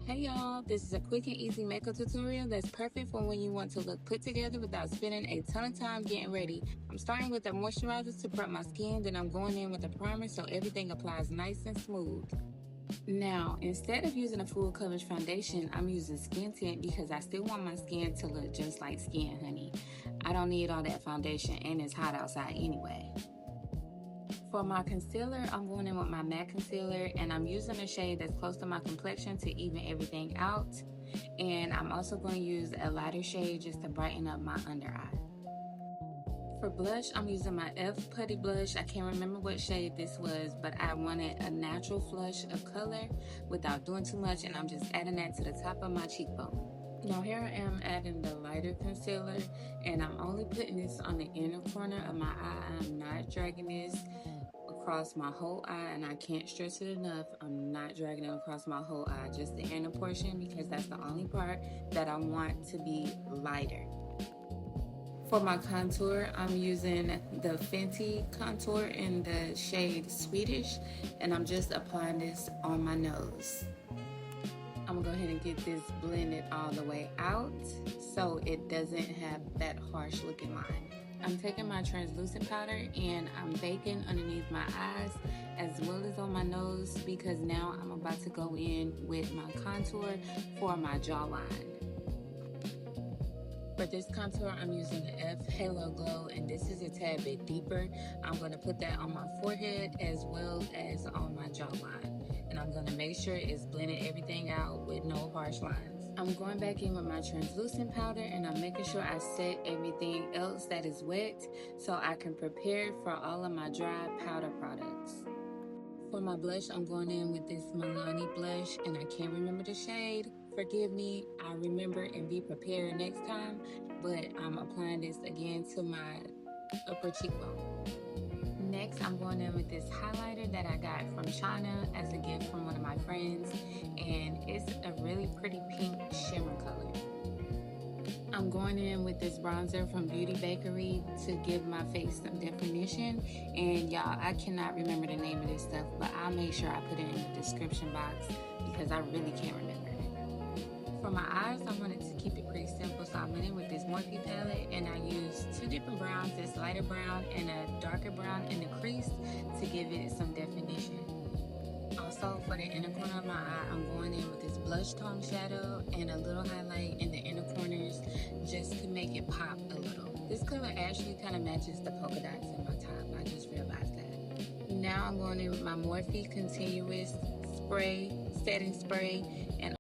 Hey y'all, this is a quick and easy makeup tutorial that's perfect for when you want to look put together without spending a ton of time getting ready. I'm starting with the moisturizer to prep my skin, then I'm going in with a primer so everything applies nice and smooth. Now, instead of using a full coverage foundation, I'm using skin tint because I still want my skin to look just like skin, honey. I don't need all that foundation and it's hot outside anyway. For my concealer, I'm going in with my matte concealer and I'm using a shade that's close to my complexion to even everything out. And I'm also going to use a lighter shade just to brighten up my under eye. For blush, I'm using my Putty blush. I can't remember what shade this was, but I wanted a natural flush of color without doing too much, and I'm just adding that to the top of my cheekbone. Now here I am adding the lighter concealer, and I'm only putting this on the inner corner of my eye. I'm not dragging this across my whole eye, and I can't stress it enough. I'm not dragging it across my whole eye, just the inner portion, because that's the only part that I want to be lighter. For my contour, I'm using the Fenty contour in the shade Swedish, and I'm just applying this on my nose. I'm gonna go ahead and get this blended all the way out so it doesn't have that harsh looking line. I'm taking my translucent powder and I'm baking underneath my eyes as well as on my nose, because now I'm about to go in with my contour for my jawline. For this contour, I'm using the Halo Glow, and this is a tad bit deeper. I'm going to put that on my forehead as well as on my jawline. And I'm going to make sure it's blending everything out with no harsh lines. I'm going back in with my translucent powder and I'm making sure I set everything else that is wet so I can prepare for all of my dry powder products. For my blush, I'm going in with this Milani blush, and I can't remember the shade. Forgive me, I'll remember and be prepared next time, but I'm applying this again to my upper cheekbone. Next, I'm going in with this highlighter that I got from China as a gift from one of my friends, and it's a really pretty pink shimmer color. I'm going in with this bronzer from Bakerie to give my face some definition, and y'all, I cannot remember the name of this stuff, but I'll make sure I put it in the description box because I really can't remember. For my eyes, I wanted to keep it pretty simple, so I went in with this Morphe palette and I used two different browns, this lighter brown and a darker brown in the crease to give it some definition. Also, for the inner corner of my eye, I'm going in with this blush tone shadow and a little highlight in the inner corners just to make it pop a little. This color actually kind of matches the polka dots in my top. I just realized that. Now I'm going in with my Morphe Continuous Spray, Setting Spray, and